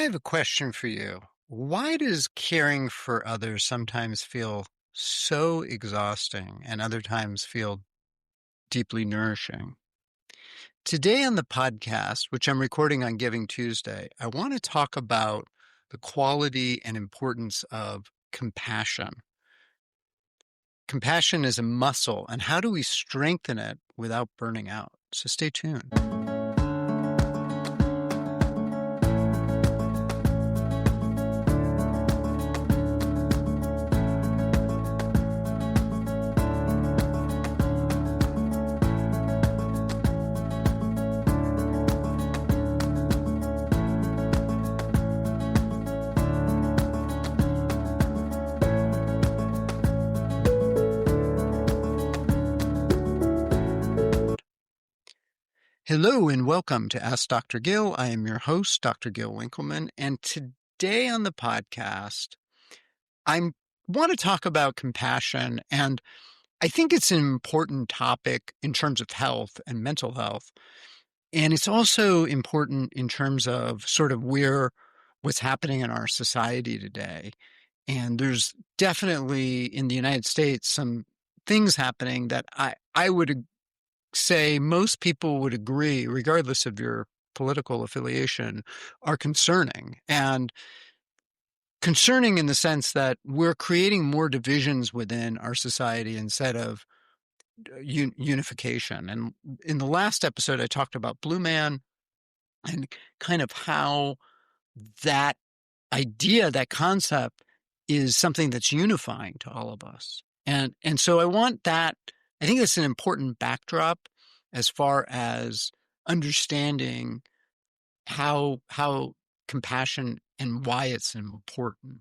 have a question for you. Why does caring for others sometimes feel so exhausting and other times feel deeply nourishing? Today on the podcast, which I'm recording on Giving Tuesday, I want to talk about the quality and importance of compassion. Compassion is a muscle, and how do we strengthen it without burning out? So stay tuned. Hello and welcome to Ask Dr. Gill. I am your host, Dr. Gil Winkelman, and today on the podcast, I want to talk about compassion, and I think it's an important topic in terms of health and mental health, and it's also important in terms of sort of what's happening in our society today. And there's definitely in the United States some things happening that I would say most people would agree, regardless of your political affiliation, are concerning. And concerning in the sense that we're creating more divisions within our society instead of unification. And in the last episode, I talked about Blue Man and kind of how that idea, that concept is something that's unifying to all of us. And so I think that's an important backdrop as far as understanding how compassion and why it's important.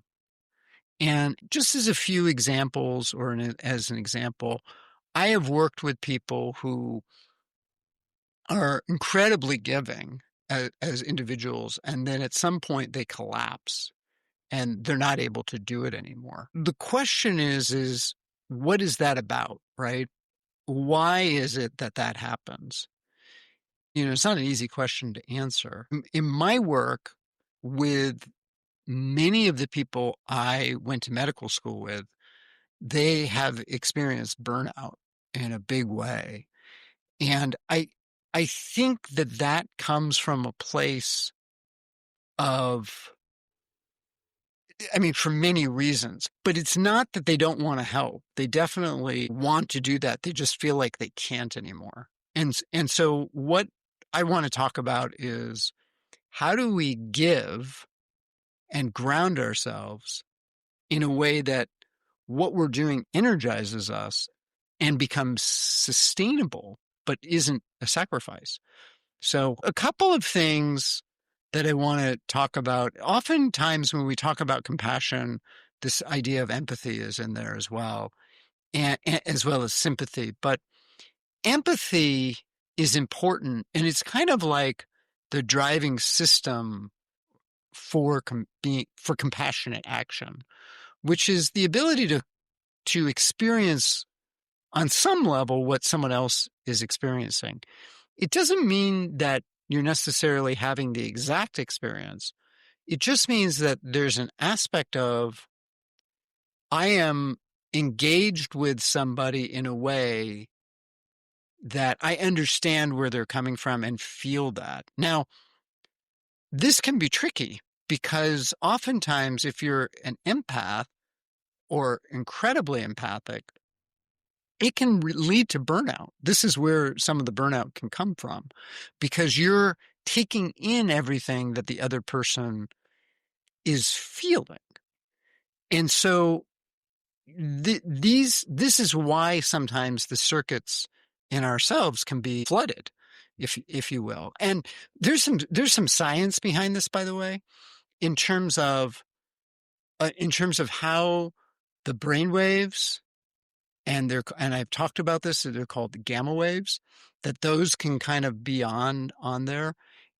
And just as a few examples, as an example, I have worked with people who are incredibly giving as individuals, and then at some point they collapse and they're not able to do it anymore. The question is what is that about, right? Why is it that happens? It's not an easy question to answer. In my work with many of the people I went to medical school with, they have experienced burnout in a big way. And I think that comes from a place of, for many reasons, but it's not that they don't want to help. They definitely want to do that. They just feel like they can't anymore. And so what I want to talk about is how do we give and ground ourselves in a way that what we're doing energizes us and becomes sustainable, but isn't a sacrifice. So a couple of things that I want to talk about. Oftentimes when we talk about compassion, this idea of empathy is in there as well, and as well as sympathy. But empathy is important, and it's kind of like the driving system for compassionate action, which is the ability to experience on some level what someone else is experiencing. It doesn't mean that you're necessarily having the exact experience. It just means that there's an aspect of I am engaged with somebody in a way that I understand where they're coming from and feel that. Now, this can be tricky because oftentimes if you're an empath or incredibly empathic, it can lead to burnout. This is where some of the burnout can come from because you're taking in everything that the other person is feeling. And so this is why sometimes the circuits in ourselves can be flooded, if you will. And there's some science behind this, by the way, in terms of how the brain waves and I've talked about this, they're called gamma waves, that those can kind of be on there.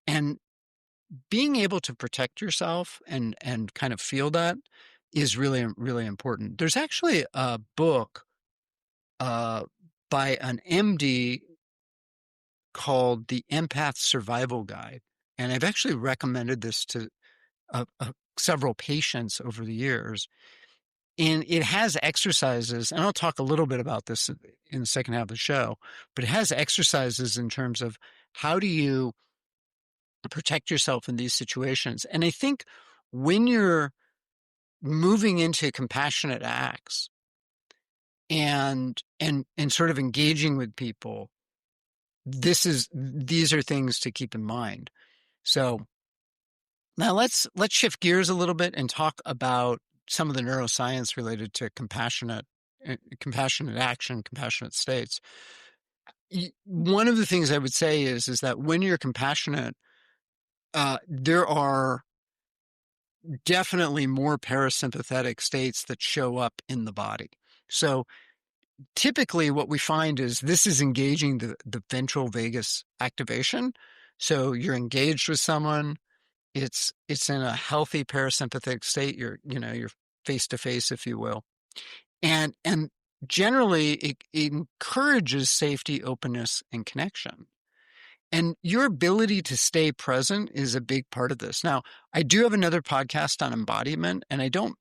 And being able to protect yourself and kind of feel that is really, really important. There's actually a book by an MD called The Empath Survival Guide. And I've actually recommended this to several patients over the years. And it has exercises, and I'll talk a little bit about this in the second half of the show, but it has exercises in terms of how do you protect yourself in these situations. And I think when you're moving into compassionate acts and sort of engaging with people, these are things to keep in mind. So now let's shift gears a little bit and talk about some of the neuroscience related to compassionate action, compassionate states. One of the things I would say is that when you're compassionate, there are definitely more parasympathetic states that show up in the body. So typically what we find is this is engaging the ventral vagus activation. So you're engaged with someone, it's in a healthy parasympathetic state, you're face to face, if you will. And generally it encourages safety, openness, and connection. And your ability to stay present is a big part of this. Now, I do have another podcast on embodiment, and I didn't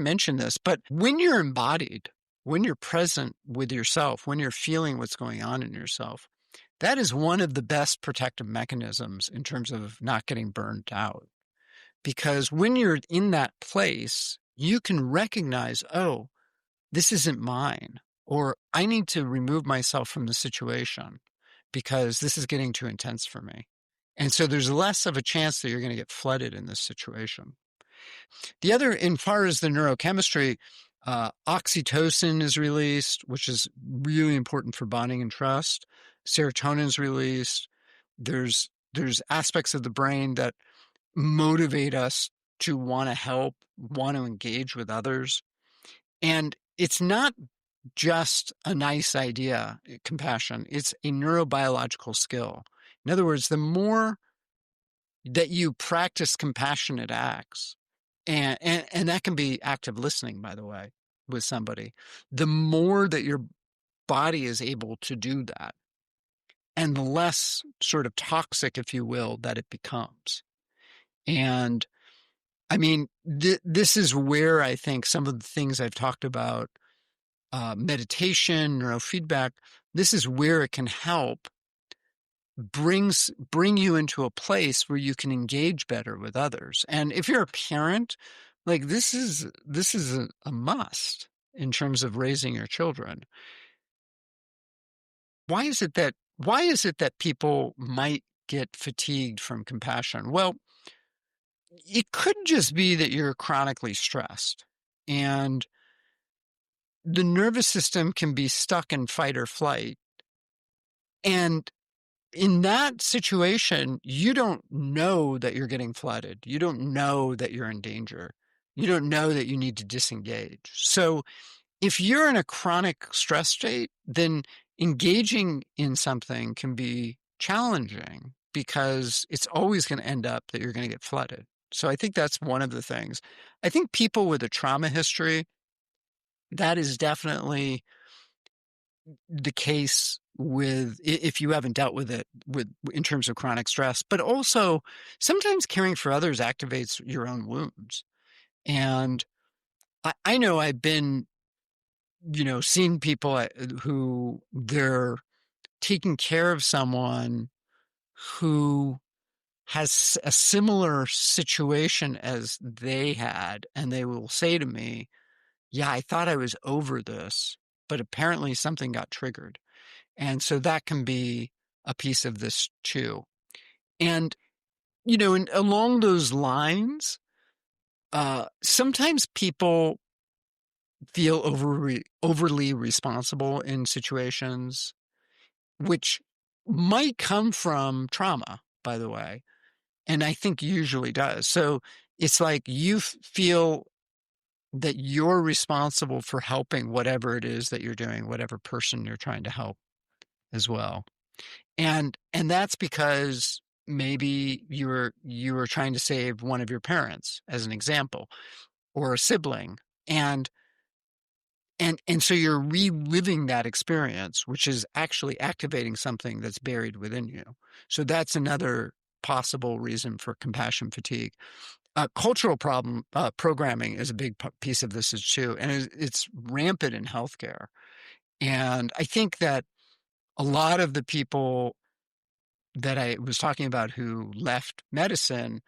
mention this, but when you're embodied, when you're present with yourself, when you're feeling what's going on in yourself, that is one of the best protective mechanisms in terms of not getting burned out. Because when you're in that place, you can recognize, oh, this isn't mine, or I need to remove myself from the situation because this is getting too intense for me. And so there's less of a chance that you're going to get flooded in this situation. The other, in far as the neurochemistry, oxytocin is released, which is really important for bonding and trust. Serotonin is released. There's aspects of the brain that motivate us to want to help, want to engage with others. And it's not just a nice idea, compassion. It's a neurobiological skill. In other words, the more that you practice compassionate acts, and that can be active listening, by the way, with somebody, the more that your body is able to do that, and the less sort of toxic, if you will, that it becomes. And I mean, this is where I think some of the things I've talked about, meditation, neurofeedback, this is where it can help bring you into a place where you can engage better with others. And if you're a parent, like this is a must in terms of raising your children. Why is it that people might get fatigued from compassion? Well, it could just be that you're chronically stressed, and the nervous system can be stuck in fight or flight. And in that situation, you don't know that you're getting flooded. You don't know that you're in danger. You don't know that you need to disengage. So if you're in a chronic stress state, then engaging in something can be challenging because it's always going to end up that you're going to get flooded. So I think that's one of the things. I think people with a trauma history, that is definitely the case with, if you haven't dealt with it in terms of chronic stress, but also sometimes caring for others activates your own wounds. And I know I've been, seen people who they're taking care of someone who has a similar situation as they had, and they will say to me, yeah, I thought I was over this, but apparently something got triggered. And so that can be a piece of this too. And, and along those lines, sometimes people feel overly responsible in situations, which might come from trauma, by the way. And I think usually does. So it's like you feel that you're responsible for helping whatever it is that you're doing, whatever person you're trying to help as well. And that's because maybe you were trying to save one of your parents, as an example, or a sibling. And so you're reliving that experience, which is actually activating something that's buried within you. So that's another possible reason for compassion fatigue. cultural programming is a big piece of this is too, and it's rampant in healthcare. And I think that a lot of the people that I was talking about who left medicine,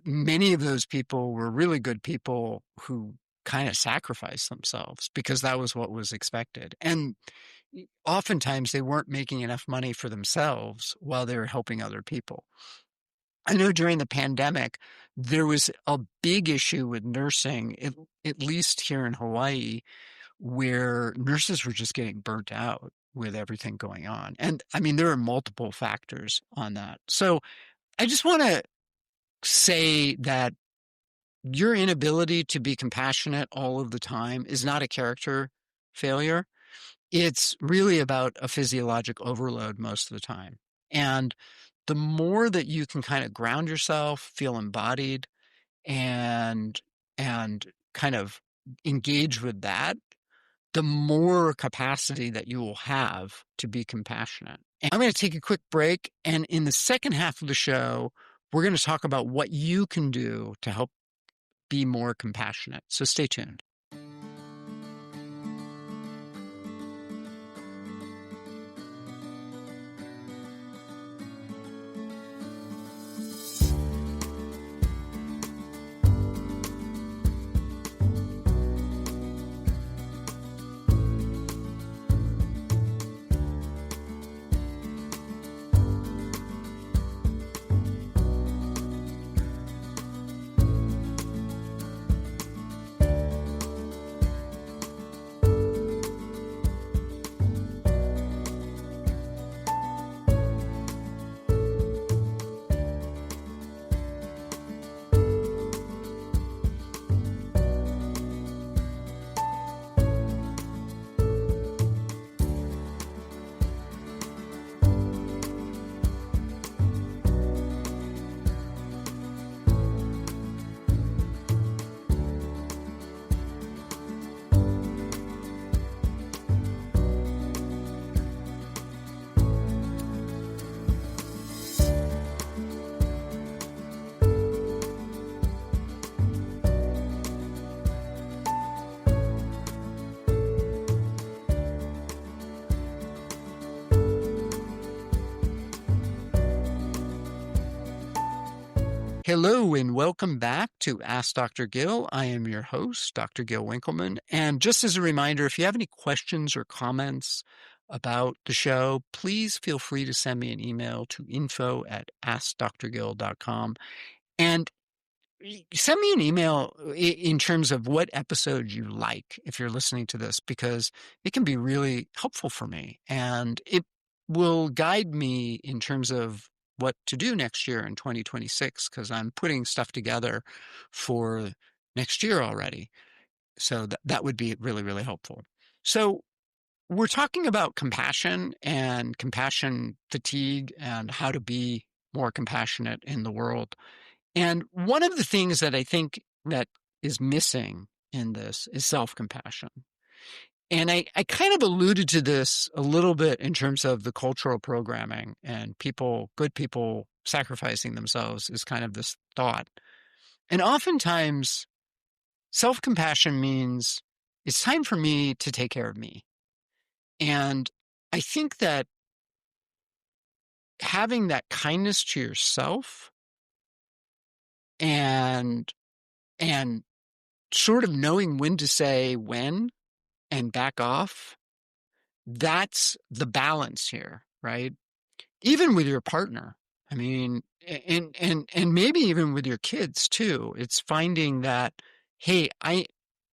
many of those people were really good people who kind of sacrificed themselves because that was what was expected. And oftentimes they weren't making enough money for themselves while they were helping other people. I know during the pandemic, there was a big issue with nursing, at least here in Hawaii, where nurses were just getting burnt out with everything going on. And I mean, there are multiple factors on that. So I just want to say that your inability to be compassionate all of the time is not a character failure. It's really about a physiologic overload most of the time. And the more that you can kind of ground yourself, feel embodied, and and kind of engage with that, the more capacity that you will have to be compassionate. And I'm going to take a quick break. And in the second half of the show, we're going to talk about what you can do to help be more compassionate. So stay tuned. Hello and welcome back to Ask Dr. Gill. I am your host, Dr. Gil Winkelman. And just as a reminder, if you have any questions or comments about the show, please feel free to send me an email to info@askdrgill.com. And send me an email in terms of what episode you like if you're listening to this, because it can be really helpful for me. And it will guide me in terms of what to do next year in 2026, because I'm putting stuff together for next year already. So that would be really, really helpful. So we're talking about compassion and compassion fatigue and how to be more compassionate in the world. And one of the things that I think that is missing in this is self-compassion. And I kind of alluded to this a little bit in terms of the cultural programming and good people sacrificing themselves is kind of this thought. And oftentimes, self-compassion means it's time for me to take care of me. And I think that having that kindness to yourself and sort of knowing when to say when and back off, that's the balance here, right? Even with your partner. I mean, and maybe even with your kids too. It's finding that, hey, I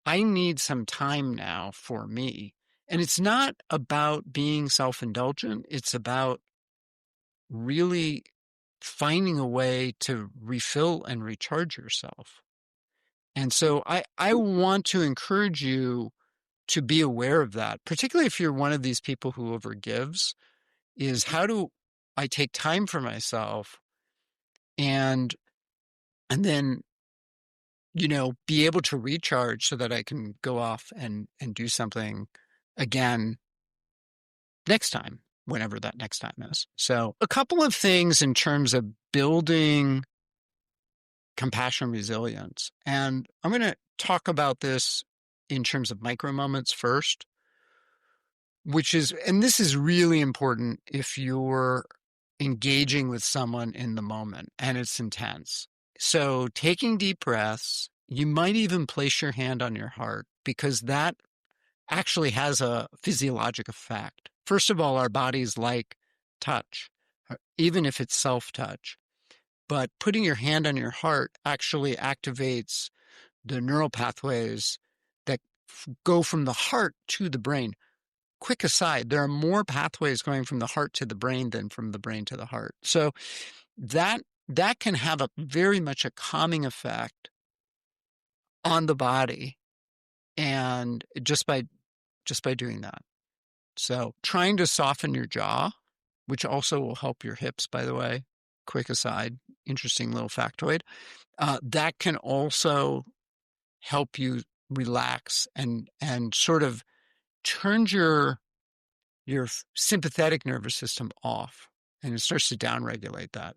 need some time now for me. And it's not about being self-indulgent. It's about really finding a way to refill and recharge yourself. And so I want to encourage you to be aware of that, particularly if you're one of these people who overgives, is how do I take time for myself and then, be able to recharge so that I can go off and do something again next time, whenever that next time is. So a couple of things in terms of building compassion resilience. And I'm going to talk about this in terms of micro moments first, and this is really important if you're engaging with someone in the moment and it's intense. So taking deep breaths, you might even place your hand on your heart because that actually has a physiologic effect. First of all, our bodies like touch, even if it's self-touch. But putting your hand on your heart actually activates the neural pathways that go from the heart to the brain. Quick aside, there are more pathways going from the heart to the brain than from the brain to the heart. So that can have a very much a calming effect on the body, and just by doing that. So trying to soften your jaw, which also will help your hips, by the way. Quick aside, interesting little factoid. That can also help you relax and sort of turns your sympathetic nervous system off, and it starts to downregulate that.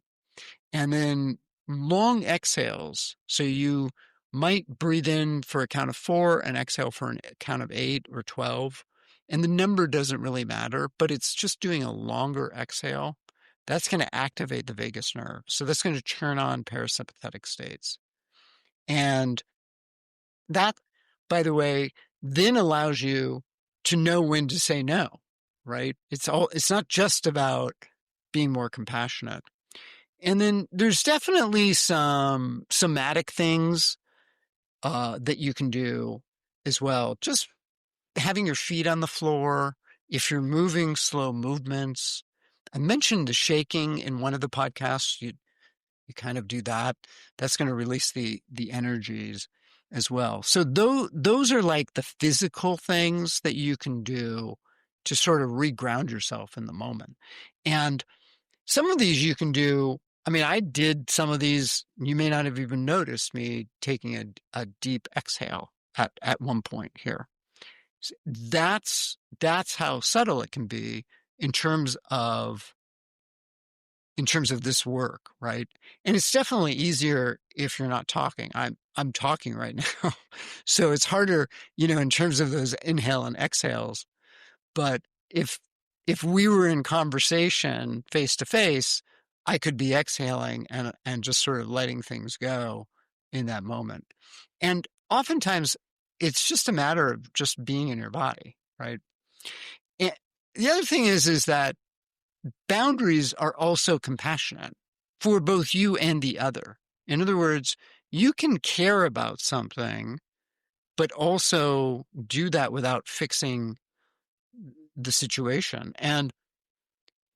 And then long exhales. So you might breathe in for a count of 4 and exhale for a count of 8 or 12. And the number doesn't really matter, but it's just doing a longer exhale. That's going to activate the vagus nerve. So that's going to turn on parasympathetic states. And that, by the way, then allows you to know when to say no, right? It's not just about being more compassionate. And then there's definitely some somatic things that you can do as well. Just having your feet on the floor, if you're moving slow movements. I mentioned the shaking in one of the podcasts. You kind of do that. That's going to release the energies as well. So those are like the physical things that you can do to sort of reground yourself in the moment. And some of these you can do. I mean, I did some of these. You may not have even noticed me taking a deep exhale at one point here. That's how subtle it can be in terms of this work, right? And it's definitely easier if you're not talking. I'm talking right now. So it's harder, in terms of those inhale and exhales. But if we were in conversation face to face, I could be exhaling and just sort of letting things go in that moment. And oftentimes it's just a matter of just being in your body, right? And the other thing is that boundaries are also compassionate for both you and the other. In other words, you can care about something, but also do that without fixing the situation. And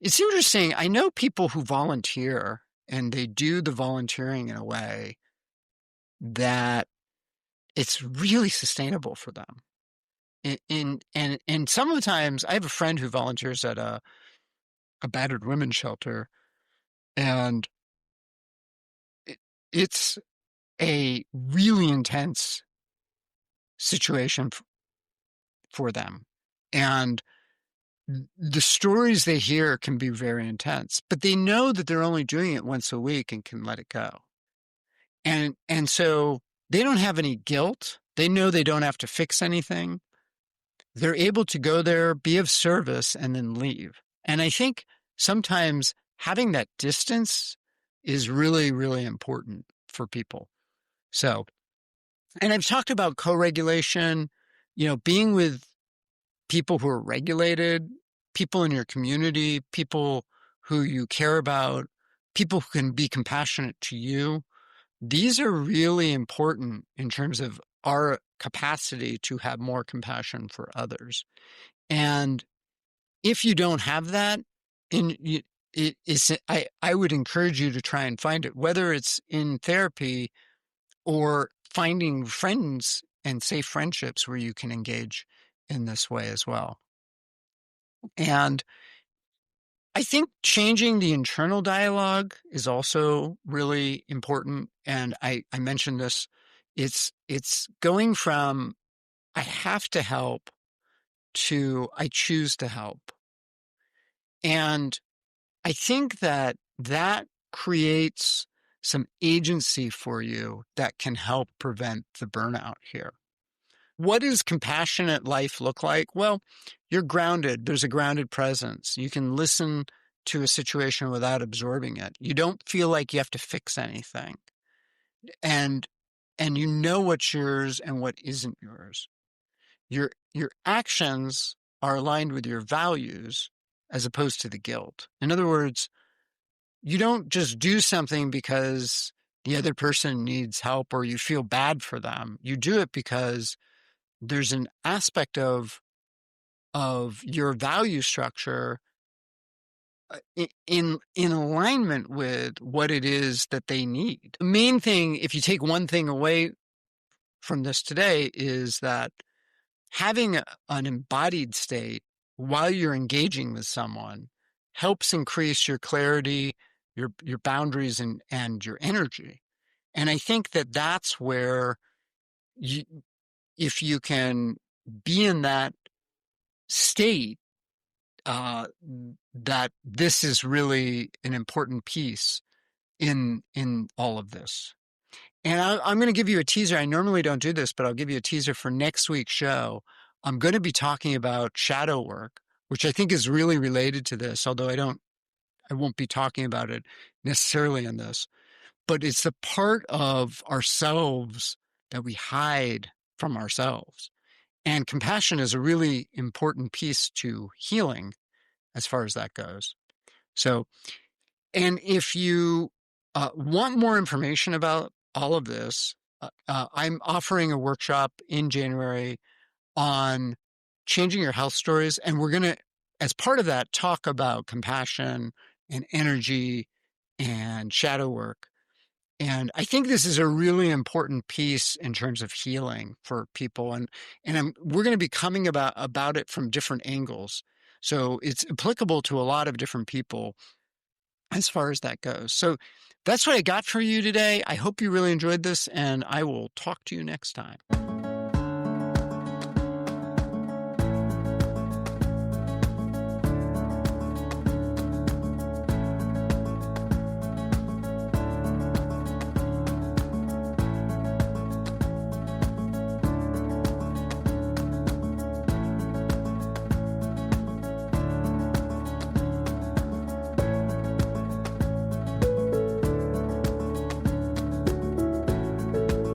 it's interesting. I know people who volunteer, and they do the volunteering in a way that it's really sustainable for them. And some of the times, I have a friend who volunteers at a battered women's shelter, and it's a really intense situation for them. And the stories they hear can be very intense, but they know that they're only doing it once a week and can let it go. And so they don't have any guilt. They know they don't have to fix anything. They're able to go there, be of service, and then leave. And I think sometimes having that distance is really, really important for people. So, and I've talked about co-regulation, being with people who are regulated, people in your community, people who you care about, people who can be compassionate to you. These are really important in terms of our capacity to have more compassion for others. And if you don't have that, I would encourage you to try and find it, whether it's in therapy or finding friends and safe friendships where you can engage in this way as well. And I think changing the internal dialogue is also really important. And I mentioned this. It's going from I have to help to I choose to help. And I think that creates some agency for you that can help prevent the burnout here. What does compassionate life look like? Well, you're grounded. There's a grounded presence. You can listen to a situation without absorbing it. You don't feel like you have to fix anything. And you know what's yours and what isn't yours. Your actions are aligned with your values as opposed to the guilt. In other words, you don't just do something because the other person needs help or you feel bad for them. You do it because there's an aspect of your value structure in alignment with what it is that they need. The main thing, if you take one thing away from this today, is that having an embodied state while you're engaging with someone helps increase your clarity, your boundaries, and your energy. And I think that that's where if you can be in that state, that this is really an important piece in all of this. And I'm going to give you a teaser. I normally don't do this, but I'll give you a teaser for next week's show. I'm going to be talking about shadow work, which I think is really related to this, although I won't be talking about it necessarily in this. But it's the part of ourselves that we hide from ourselves. And compassion is a really important piece to healing as far as that goes. So, and if you want more information about all of this, I'm offering a workshop in January on changing your health stories. And we're going to, as part of that, talk about compassion and energy and shadow work. And I think this is a really important piece in terms of healing for people. And we're going to be coming about it from different angles. So it's applicable to a lot of different people as far as that goes. So that's what I got for you today. I hope you really enjoyed this, and I will talk to you next time.